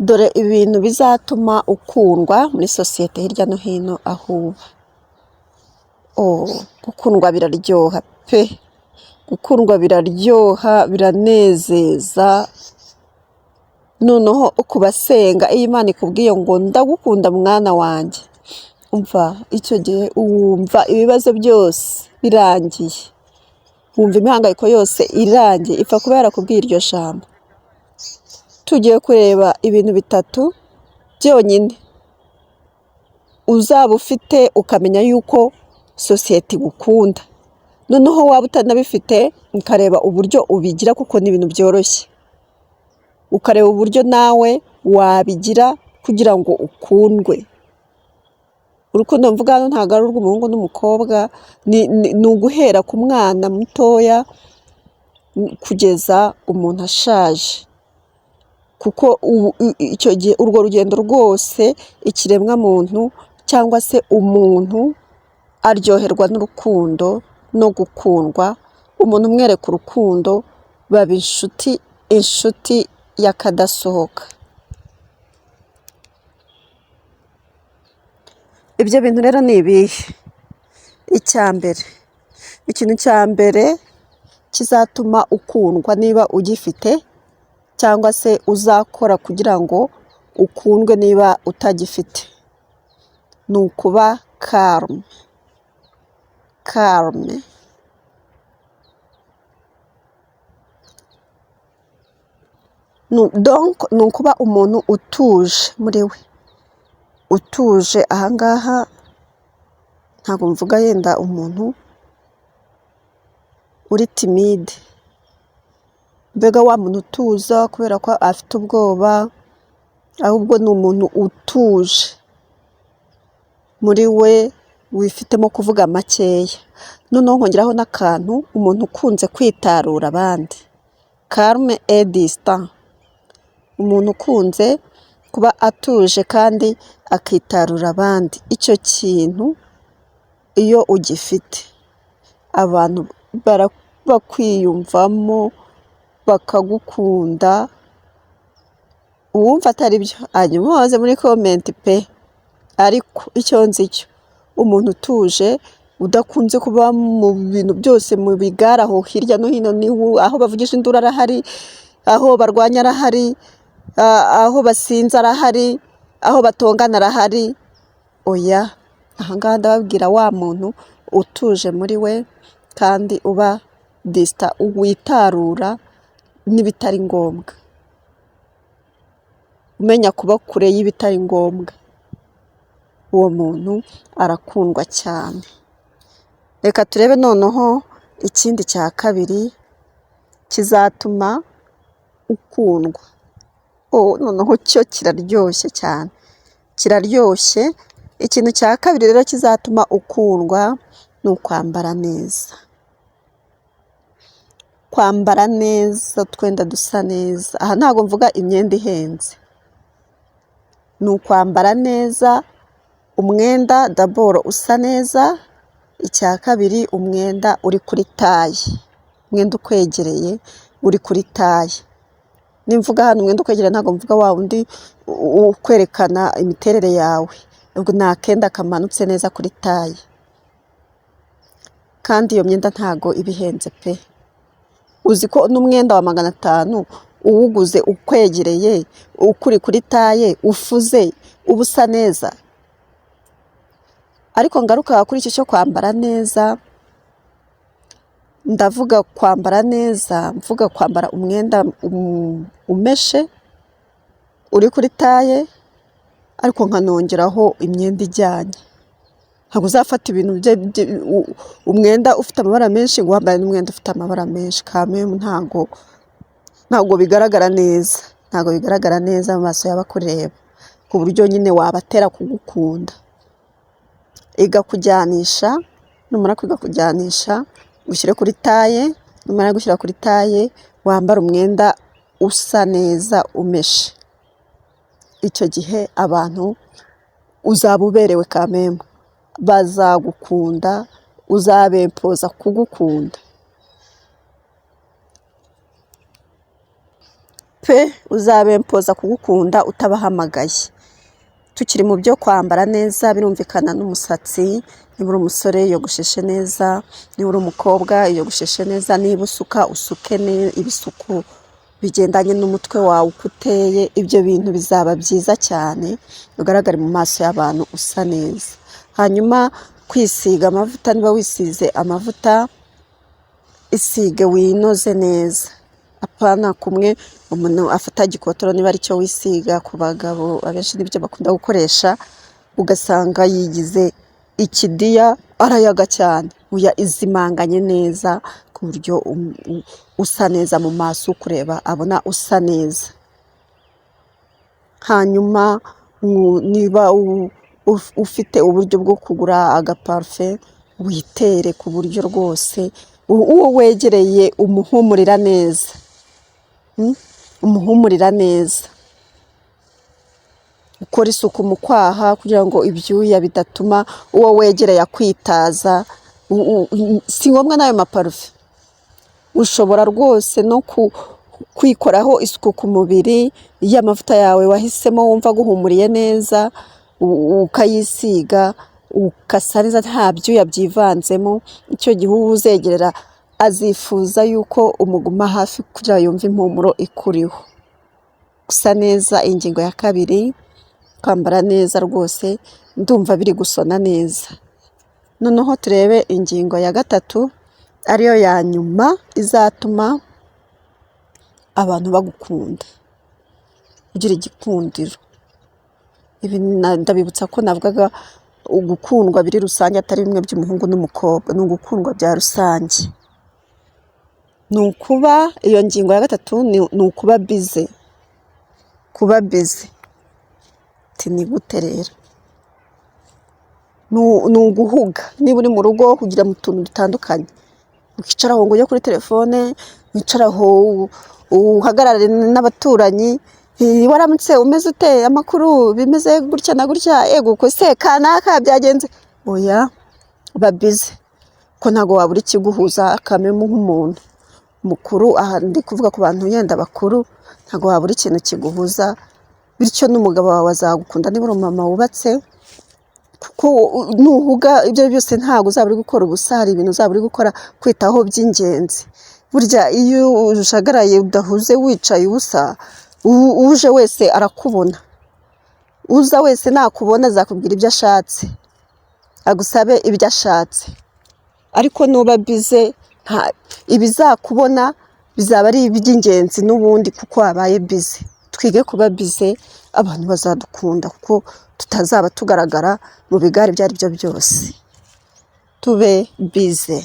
dore ibintu bizatuma ukundwa muri sosiyete hirya no hino aho uba. Gukundwa biraryoha pe, gukundwa biraryoha, biranezeza. Noneho ku basenga, iyo Imana ikubwiye ngo ndagukunda mwana wanjye, umva icyo gihe wumva ibibazo byose birangiye, wumva imihangayiko yose irangiye, ipfa kuba yarakubwiye iryo jambo. Tugiye kureba ibintu bitatu byonyine uzaba ufite ukamenya yuko sosiyete igukunda. Noneho waba utanabifite ukareba uburyo ubigira, kuko ni ibintu byoroshye. Ukareba uburyo nawe wabigira kugira ngo ukundwe. Urukundo mvuga hano ntabwo ari urw'umuhungu n'umukobwa, ni uguhera ku mwana mutoya kugeza umuntu ashaje. Kuko icyo gihe urwo rugendo rwose ikiremwa muntu cyangwa se umuntu aryoherwa n'urukundo no gukundwa. Umuntu umwereka urukundo baba inshuti y'akadasohoka. Ibyo bintu rero ni ibihe? Ikintu cya mbere kizatuma ukundwa, niba ugifite cyangwa se uzakora kugira ngo ukundwe niba utagifite, ni ukuba karume. Ni ukuba umuntu utuje muri we, utuje. Ahangaha ntabwo mvuga yenda umuntu uri timide, mbega wa muntu utuza kubera ko afite ubwoba, ahubwo ni umuntu utuje muri we, wifitemo kuvuga makeya. Noneho nkongeraho n'akantu, umuntu ukunze kwitarura abandi, karume edisita. Umuntu ukunze kuba atuje kandi akitarura abandi. Icyo kintu iyo ugifite, abantu bakwiyumvamo bakagukunda. Uwumva atari byo hanyuma waze muri komenti pe. Ariko icyo nzi cyo, umuntu utuje udakunze kuba mu bintu byose mu bigara aho hirya no hino, aho bavugisha induru arahari, aho barwanya arahari, aho basinze arahari, aho batongana arahari. Oya, ahangaha ndababwira wa muntu utuje muri we kandi uba disita, witarura n'ibitari ngombwa, umenya kuba kure y'ibitari ngombwa. Uwo muntu arakundwa cyane. Reka turebe noneho ikindi cya kabiri kizatuma ukundwa. Noneho cyo kiraryoshye cyane, kiraryoshye. Ikintu cya kabiri rero kizatuma ukundwa ni ukwambara neza. Kwambara neza, utwenda dusa neza. Aha ntabwo mvuga imyenda ihenze, ni ukwambara neza. Umwenda daboro usa neza. Icya kabiri, umwenda uri kuri taye, umwenda ukwegereye uri kuri taye. Nimvuga hano umwenda ukwegereye, ntabwo mvuga wa wundi ukwerekana imiterere yawe, ubwo ni akenda kamanutse neza kuri taye. Kandi iyo myenda ntabwo ibihenze pe. Uzi ko n'umwenda wa 500 uwuguze ukwegereye, ukuri kuri taye, ufuze, uba usa neza. Ariko ngaruka kuri icyo cyo kwambara neza, ndavuga kwambara neza, mvuga kwambara umwenda umeshe uri kuri taye, ariko nkanongeraho imyenda ijyanye. Ntabwo uzafata ibintu umwenda ufite amabara menshi ngo wambaye n'umwenda ufite amabara menshi. Kameme ntabwo bigaragara neza, ntabwo bigaragara neza mu maso y'abakureba, ku buryo nyine wabatera kugukunda. Iga kujyanisha, numara kwiga kujyanisha ushyire kuri taye. Numara gushyira kuri taye, wambara umwenda usa neza umeshe. Icyo gihe abantu uzaba uberewe, kameme bazagukunda, uzabempoza kugukunda. pe uzabempoza kugukunda utabahamagaye. Tukiri mu byo kwambara neza, birumvikana n'umusatsi, niba uri umusore yogosheshe neza, niba uri umukobwa yogosheshe neza, niba usuka usuke ibisuku bigendanye n'umutwe wawe uko uteye. Ibyo bintu bizaba byiza cyane, ugaragare mu maso y'abantu usa neza. Hanyuma kwisiga amavuta, niba wisize amavuta isige winoze neza, apana kumwe umuntu afata gikotoro niba aricyo wisiga. Ku bagabo abenshi nibyo bakunda gukoresha, ugasanga yigize ikidiya arayaga cyane. Uya izimanganye neza ku buryo usa neza mu maso, ukureba abona usa neza. Hanyuma niba ufite uburyo bwo kugura agaparufe, witere ku buryo rwose uwo wegereye umuhumurira neza, umuhumurira neza. Ukora isuku mu kwaha kugira ngo ibyuya bidatuma uwo wegereye akwitaza. Si ngombwa n'ayo maparufe, ushobora rwose no kwikoraho isuku ku mubiri. Iyo amavuta yawe wahisemo wumva guhumuriye neza, ukayisiga ukasa neza nta byuya byivanzemo. Icyo gihe uzegerera azifuza yuko umuguma hafi kugira yumve impumuro ikuriho. Gusa neza, ingingo ya kabiri, kwambara neza rwose ndumva biri gusona neza. Noneho turebe ingingo ya gatatu, ariyo ya nyuma izatuma abantu bagukunda, ugira igikundiro. Ibi ndabibutsa ko navugaga ugukundwa biri rusange, atari bimwe by'umuhungu n'umukobwa, ni ugukundwa bya rusange. Ni ukuba, iyo ngingo ya gatatu ni ukuba bize. Kuba bize ni gute rero? Ni uguhuga. Niba uri mu rugo kugira mu tuntu dutandukanye, ukicara aho ngo ujye kuri telefone, wicara aho uhagarare n'abaturanyi, waramutse umeze ute, amakuru bimeze gutya na gutya, ego ko se kanaka byagenze. Oya, ba bize ko ntago wabura ikiguhuza akamemu nk'umuntu mukuru. Aha ndi kuvuga ku bantu yenda bakuru, ntago wabura ikintu kiguhuza. Bityo n'umugabo wawe azagukunda niba uri umumama wubatse, kuko nuhuga ibyo byose ntago uzaba uri gukora ubusa. Hari ibintu uzaba uri gukora kwitaho by'ingenzi. Burya iyo ushagaraye udahuze wicaye ubusa, uje wese arakubona. Uza wese nakubona azakubwira ibyo ashatse, agusabe ibyo ashatse. Ariko nuba bize, ibizakubona bizaba ari iby'ingenzi n'ubundi kuko wabaye bize. Twige kuba bize, abantu bazadukunda kuko tutazaba tugaragara mu bigare ibyo ari byo byose. Tube bize.